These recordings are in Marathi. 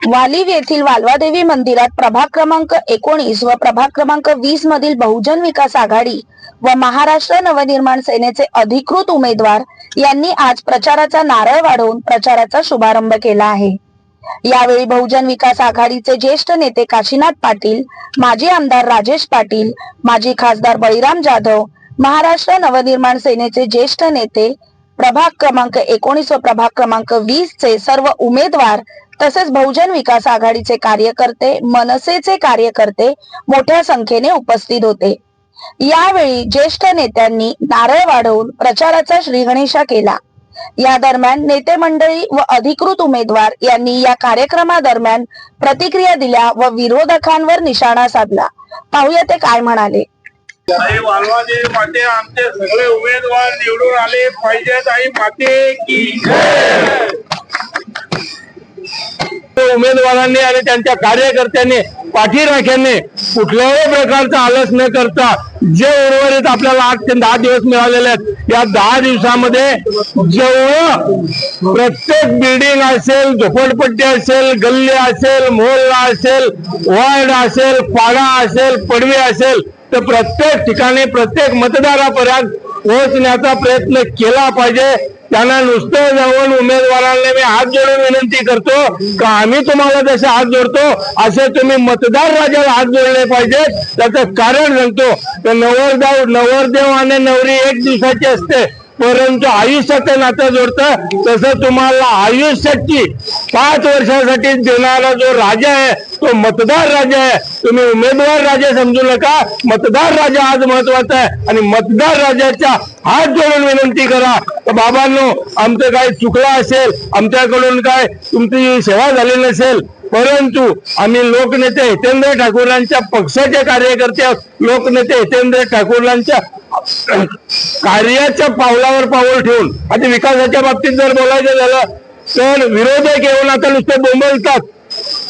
वालिव येथील वाल्वादेवी मंदिरात प्रभाग क्रमांक 19 व प्रभाग क्रमांक 20 मधील बहुजन विकास आघाडी व महाराष्ट्र नवनिर्माण सेनेचे अधिकृत उमेदवार यांनी आज प्रचाराचा नारळ वाढवून प्रचाराचा शुभारंभ केला आहे। यावेळी बहुजन विकास आघाडीचे ज्येष्ठ नेते काशीनाथ पाटील, माजी आमदार राजेश पाटील, माजी खासदार बळीराम जाधव, महाराष्ट्र नवनिर्माण सेनेचे ज्येष्ठ नेते प्रभाग क्रमांक 19 व प्रभाग क्रमांक 20 चे सर्व उमेदवार तसेच बहुजन विकास आघाडीचे कार्यकर्ते, मनसेचे कार्यकर्ते मोठ्या संख्येने उपस्थित होते। यावेळी ज्येष्ठ नेत्यांनी नारळ वाढवून प्रचाराचा श्रीगणेशा केला। या दरम्यान नेते मंडळी व अधिकृत उमेदवार यांनी या कार्यक्रमादरम्यान प्रतिक्रिया दिल्या व विरोधकांवर निशाणा साधला। पाहूया ते काय म्हणाले। वाल्वादेवी माते आमचे सगळे उमेदवार निवडून आले पाहिजेत आई माते की जय। उमेदवारांनी आणि त्यांच्या कार्यकर्त्यांनी पाठीराख्याने कुठल्याही प्रकारचा आलस न करता जे उर्वरित आपल्याला 8 ते 10 दिवस मिळालेले आहेत, या 10 दिवसामध्ये जेवढं प्रत्येक बिल्डिंग असेल, झोपडपट्टी असेल, गल्ली असेल, मोहल्ला असेल, वार्ड असेल, पाडा असेल, पडवी असेल, तर प्रत्येक ठिकाणी प्रत्येक मतदारापर्यंत पोहोचण्याचा प्रयत्न केला पाहिजे। त्यांना नुसतं जाऊन उमेदवारांना मी हात जोडून विनंती करतो का आम्ही तुम्हाला जसे हात जोडतो असे तुम्ही मतदार राजाला हात जोडले पाहिजेत। त्याचं कारण सांगतो तर नवरदेव आणि नवरी एक दिवसाची असते, परंतु आयुष्याचं नातं जोडतं। तसं तुम्हाला आयुष्याची 5 वर्षासाठी देणारा जो राजा आहे तो मतदार राजा आहे। तुम्ही उमेदवार राजा समजू नका, मतदार राजा आज महत्वाचा आहे आणि मतदार राजाच्या हात जोडून विनंती करा तर बाबांनो, आमचं काय चुकलं असेल, आमच्याकडून काय तुमची सेवा झाली नसेल, परंतु आम्ही लोकनेते हितेंद्र ठाकूरांच्या पक्षाचे कार्यकर्ते आहोत। लोकनेते हितेंद्र ठाकूरांच्या कार्याच्या पावलावर पाऊल ठेवून आता विकासाच्या बाबतीत जर बोलायचं झालं तर विरोधक येऊन आता नुसते बोंबलतात।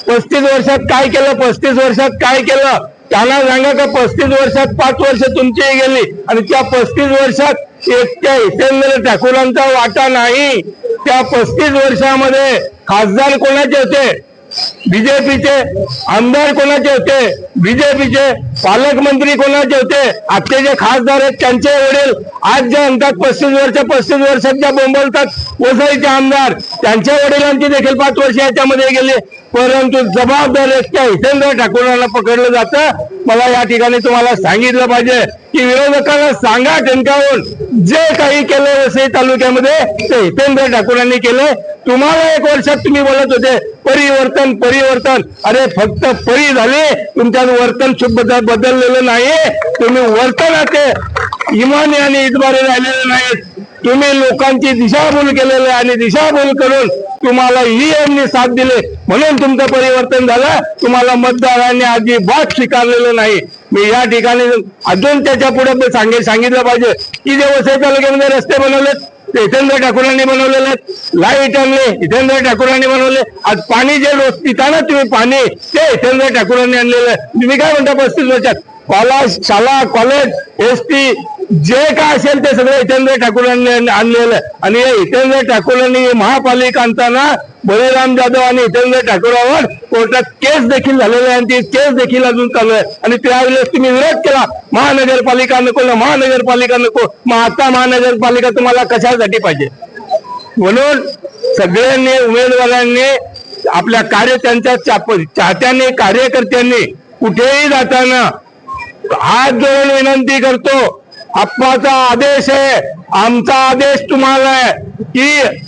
35 वर्षात काय केलं, 35 वर्षात काय केलं, त्यांना सांगा का 35 वर्षात 5 वर्ष तुमची गेली आणि त्या 35 वर्षात एकट्या हितेंद्र ठाकूरांचा वाटा नाही। त्या 35 वर्षामध्ये खासदार कोणाचे होते? बीजेपीचे। आमदार कोणाचे होते? बीजेपीचे। पालकमंत्री कोणाचे होते? आजचे जे खासदार आहेत त्यांचे वडील आज जे म्हणतात 35 वर्षात ज्या बोंबलतात वसईचे आमदार, त्यांच्या वडिलांची देखील 5 वर्ष याच्यामध्ये गेले, परंतु जबाबदार एकट्या हितेंद्र ठाकूरांना पकडलं जातं। मला या ठिकाणी तुम्हाला सांगितलं पाहिजे की विरोधकांना सांगा ठणकावून जे काही केलं वसई तालुक्यामध्ये ते हितेंद्र ठाकूरांनी केलं। तुम्हाला 1 वर्षात तुम्ही बोलत होते परिवर्तन परिवर्तन, अरे फक्त परी झाले, तुमच्यात वर्तन सुद्धा बदललेलं नाही। तुम्ही वर्तनाचे इमानी आणि इतबारी राहिलेले नाहीत। तुम्ही लोकांची दिशाभूल केलेले आणि दिशाभूल करून तुम्हाला ईएमने साथ दिले म्हणून तुमचं परिवर्तन झालं। तुम्हाला मतदारांनी अजिबात स्वीकारलेलं नाही। मी या ठिकाणी अजून त्याच्या पुढे सांगितलं पाहिजे की जे वसई तालुक्यामध्ये रस्ते बनवलेत ते हितेंद्र ठाकूरांनी बनवलेले आहेत, लाईट आणले हितेंद्र ठाकूरांनी बनवले, आज पाणी जे रोज पिताना तुम्ही पाणी ते हितेंद्र ठाकूरांनी आणलेलं आहे। तुम्ही काय म्हणता 35 वर्षात शाळा कॉलेज एसटी जे काय असेल ते सगळं हितेंद्र ठाकूरांनी आणलेलं आहे। आणि हितेंद्र ठाकूरांनी महापालिका आणताना बळीराम जाधव आणि हितेंद्र ठाकूरांवर कोर्टात केस देखील झालेली आहे आणि ती केस देखील अजून चालू आहे। आणि त्यावेळेस तुम्ही विरोध केला, महानगरपालिका नको ना, महानगरपालिका नको, मग आता महानगरपालिका तुम्हाला कशासाठी पाहिजे? म्हणून सगळ्यांनी उमेदवारांनी आपल्या त्यांच्या चाहत्यांनी कार्यकर्त्यांनी कुठेही जाताना हात जोडून विनंती करतो, आप्पाचा आदेश आहे, आमचा आदेश तुम्हाला आहे की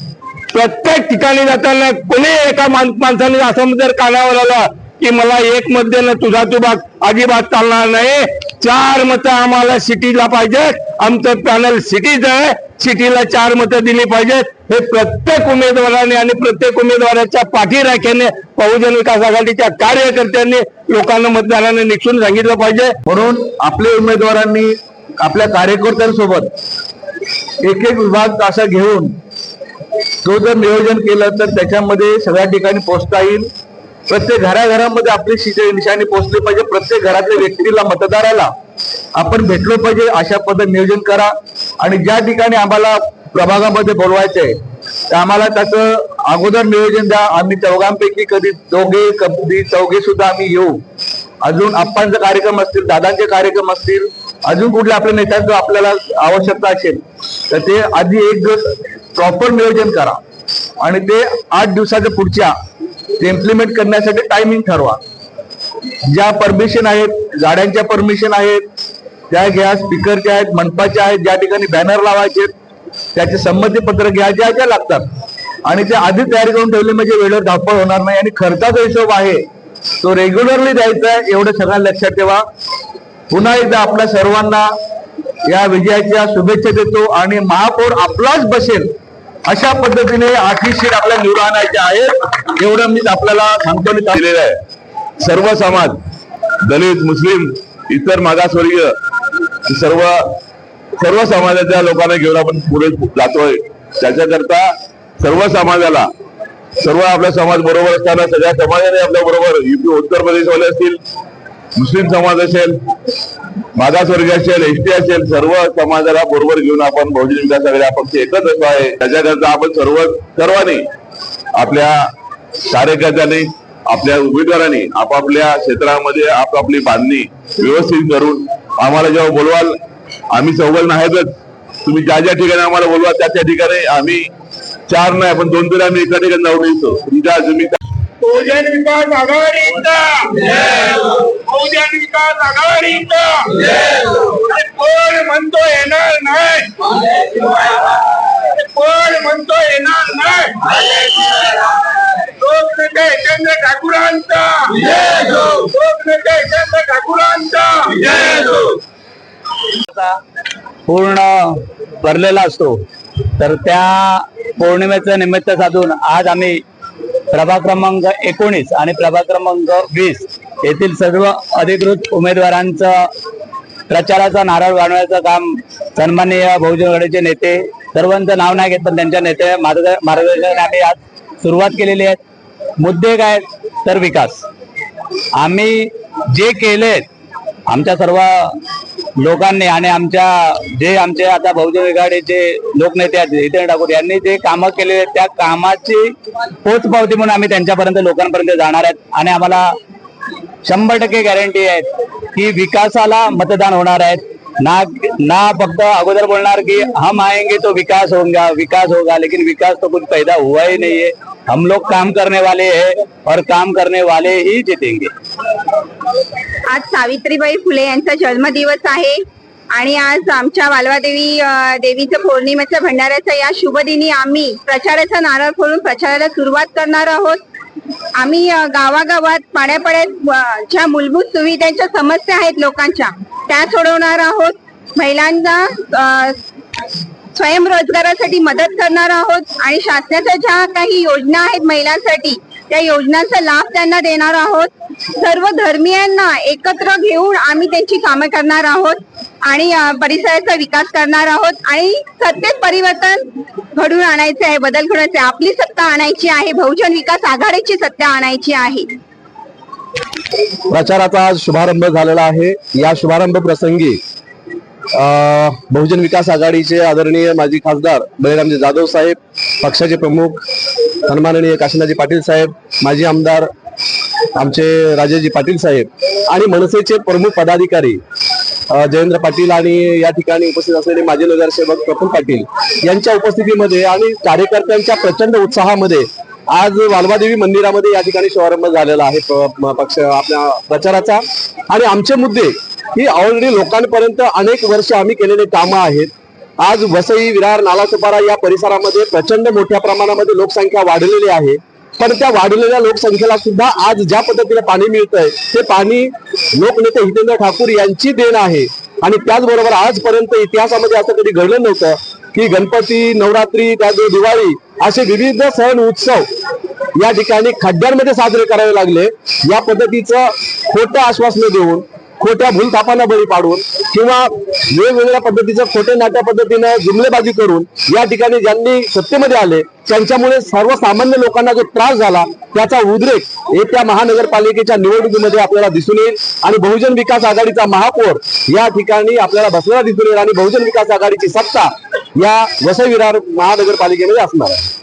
प्रत्येक ठिकाणी जाताना कोणी एका माणसाने असं जर कानावर आला की मला 1 मत देणं तुझा तू भाग, अजिबात चालणार नाही। 4 मतं आम्हाला सिटीला पाहिजेत, आमचं पॅनल सिटीचं आहे, सिटीला 4 मतं दिली पाहिजेत। हे प्रत्येक उमेदवाराने आणि प्रत्येक उमेदवाराच्या पाठीराख्याने बहुजन विकास आघाडीच्या कार्यकर्त्यांनी लोकांना मतदारांना निक्षून सांगितलं पाहिजे। म्हणून आपल्या उमेदवारांनी आपल्या कार्यकर्त्यांसोबत एक विभाग असा घेऊन तो जर नियोजन केलं तर त्याच्यामध्ये सगळ्या ठिकाणी पोहोचता येईल। प्रत्येक घराघरामध्ये आपली निशाणी पोहोचली पाहिजे, प्रत्येक घरातल्या व्यक्तीला मतदाराला आपण भेटलो पाहिजे, अशा पद्धतीने नियोजन करा। आणि ज्या ठिकाणी आम्हाला प्रभागामध्ये बोलवायचंय तर आम्हाला त्याचं अगोदर नियोजन द्या. आम्ही चौघांपैकी कधी चौघे सुद्धा आम्ही येऊ. अजून आप्पांचे कार्यक्रम असतील, दादांचे कार्यक्रम असतील, अजून कुठल्या आपल्या नेत्यांचं आपल्याला आवश्यकता असेल तर ते आधी एक दिवस प्रॉपर नियोजन करा आणि ते 8 दिवसाच्या पुढच्या ते इम्प्लिमेंट करण्यासाठी टायमिंग ठरवा. ज्या परमिशन आहेत, गाड्यांच्या परमिशन आहेत त्या घ्या, स्पीकरच्या आहेत, मंडपाच्या आहेत, ज्या ठिकाणी बॅनर लावायचे त्याचे संमतीपत्र घ्या, ज्या लागतात आणि ते आधी तयारी करून ठेवले म्हणजे वेळेवर धावपळ होणार नाही. आणि खर्चाचा हिशोब आहे तो रेग्युलरली द्यायचा आहे, एवढं सगळ्यांना लक्षात ठेवा. पुन्हा एकदा आपल्या सर्वांना या विजयाच्या शुभेच्छा देतो आणि महापौर आपलाच बसेल अशा पद्धतीने 8 सीट आपल्या निवडून आणायचे आहेत एवढं मी आपल्याला सांगतो. दिलेलं आहे. सर्व समाज, दलित, मुस्लिम, इतर मागासवर्गीय सर्व समाजाच्या लोकांना घेऊन आपण पुढे जातोय. त्याच्याकरता सर्व समाजाला, सर्व आपला समाज बरोबर असताना सगळ्या समाजाने आपल्या बरोबर युपी उत्तर प्रदेशवाले असतील, मुस्लिम समाज असेल, मागासवर्गीय असेल, एसटी असेल, सर्व समाजाला बरोबर घेऊन आपण बहुजन विकास आघाडी पक्ष एकच असतो आहे. त्याच्याकरता आपण सर्वांनी आपल्या कार्यकर्त्यांनी, आपल्या उमेदवारांनी आपापल्या क्षेत्रामध्ये आपापली बांधणी व्यवस्थित करून आम्हाला जेव्हा बोलवाल, आम्ही चौघल नाहीतच, तुम्ही ज्या ज्या ठिकाणी आम्हाला बोलवा त्या त्या ठिकाणी आम्ही 4 नाही पण 2 तरी आम्ही एका ठिकाणी जाऊन येतो. तुमच्या तुम्ही बहुजन विकास आघाडीचा बहुजन विकास आघाडीचा कोण म्हणतो येणार नाही, कोण म्हणतो येणार नाही. लोकनेते चंद्र ठाकूरांचा, लोकनेते चंद्र ठाकूरांचा. पूर्ण भरलेला असतो. तर त्या पौर्णिमेचं निमित्त साधून आज आम्ही प्रभाग क्रमांक 19 आणि प्रभाग क्रमांक 20 येथील सर्व अधिकृत उमेदवारांचं प्रचाराचा नारळ बांधण्याचं काम सन्माननीय बहुजन आघाडीचे नेते, सर्वांचं नाव नाही घेत पण त्यांच्या नेते मार्गदर्शनाने आम्ही आज सुरुवात केलेली आहे. मुद्दे काय तर विकास. आम्ही जे केले आमच्या सर्व लोकांनी आणि आमचे आता बहुजन आघाडीचे लोकनेते आहेत जितेंद्र ठाकूर यांनी जे कामं केले त्या कामाची पोचपावती म्हणून आम्ही त्यांच्यापर्यंत लोकांपर्यंत जाणार आहेत. आणि आम्हाला 100% गॅरंटी आहे की विकासाला मतदान होणार आहेत. ना फक्त अगोदर बोलणार की हम आएंगे तो विकास होगा, लेकिन विकास तो कुछ पैदा हुआ ही नहीं है. हम लोग काम करने वाले हैं और काम करने वाले ही जीतेंगे. आज सावित्रीबाई फुले यांचा जन्मदिवस आहे आणि आज आमच्या वालवादेवी देवीचं पौर्णिमेच्या भंडाऱ्याच्या या शुभदिनी आम्ही प्रचाराचा नारळ फोडून प्रचाराला सुरुवात करणार आहोत. आम्ही गावागावात पाड्यापाड्यात ज्या मूलभूत सुविधांच्या समस्या आहेत लोकांच्या त्या सोडवणार आहोत. महिलांना स्वयंरोजगारासाठी मदत करणार आहोत आणि शासनाच्या ज्या काही योजना आहेत महिलांसाठी त्या योजनांचा लाभ त्यांना देणार आहोत. सर्व धर्मीयांना एकत्र घेऊन आम्ही त्यांची कामे करणार आहोत आणि परिसराचा विकास करणार आहोत आणि सत्तेत परिवर्तन घडून आणायचे आहे, बदल घडवायचे आहे. आपली सत्ता आणायची आहे, बहुजन विकास आघाडीची सत्ता आणायची आहे. प्रचाराचा आज शुभारंभ झालेला आहे. या शुभारंभ प्रसंगी बहुजन विकास आघाडीचे आदरणीय माजी खासदार बळीरामजी जाधव साहेब, पक्षाचे प्रमुख सन्माननीय काशीनाथजी पाटील साहेब, माजी आमदार आमचे राजेशजी पाटील साहेब आणि मनसेचे प्रमुख पदाधिकारी जयेंद्र पाटील आणि या ठिकाणी उपस्थित असलेले माजी नगरसेवक प्रफुल्ल पाटील यांच्या उपस्थितीमध्ये आणि कार्यकर्त्यांच्या प्रचंड उत्साहामध्ये आज वालवादेवी मंदिरामध्ये या ठिकाणी शुभारंभ झालेला आहे पक्ष आपल्या प्रचाराचा. आणि आमचे मुद्दे ही ऑलरेडी लोकांपर्यंत अनेक वर्ष आम्ही केलेले कामं आहेत. आज वसई, विरार, नालासोपारा या परिसरामध्ये प्रचंड मोठ्या प्रमाणामध्ये लोकसंख्या वाढलेली आहे. पण त्या वाढलेल्या लोकसंख्येला सुद्धा आज ज्या पद्धतीने पाणी मिळतंय ते पाणी लोकनेते हितेंद्र ठाकूर यांची देण आहे. आणि त्याचबरोबर आजपर्यंत इतिहासामध्ये असं कधी घडलं नव्हतं की गणपती, नवरात्री, त्याचबरोबर दिवाळी असे विविध सण उत्सव या ठिकाणी खड्ड्यांमध्ये साजरे करावे लागले. या पद्धतीचं खोटं आश्वासनं देऊन, खोट्या भूलथापांना बळी पाडून किंवा वेगवेगळ्या पद्धतीचं खोटे नाट्या पद्धतीनं जुमलेबाजी करून या ठिकाणी ज्यांनी सत्तेमध्ये आले त्यांच्यामुळे सर्वसामान्य लोकांना जो त्रास झाला त्याचा उद्रेक येत्या महानगरपालिकेच्या निवडणुकीमध्ये आपल्याला दिसून येईल. आणि बहुजन विकास आघाडीचा महापौर या ठिकाणी आपल्याला बसलेला दिसून येईल आणि बहुजन विकास आघाडीची सत्ता या वसई विरार महानगरपालिकेमध्ये असणार आहे.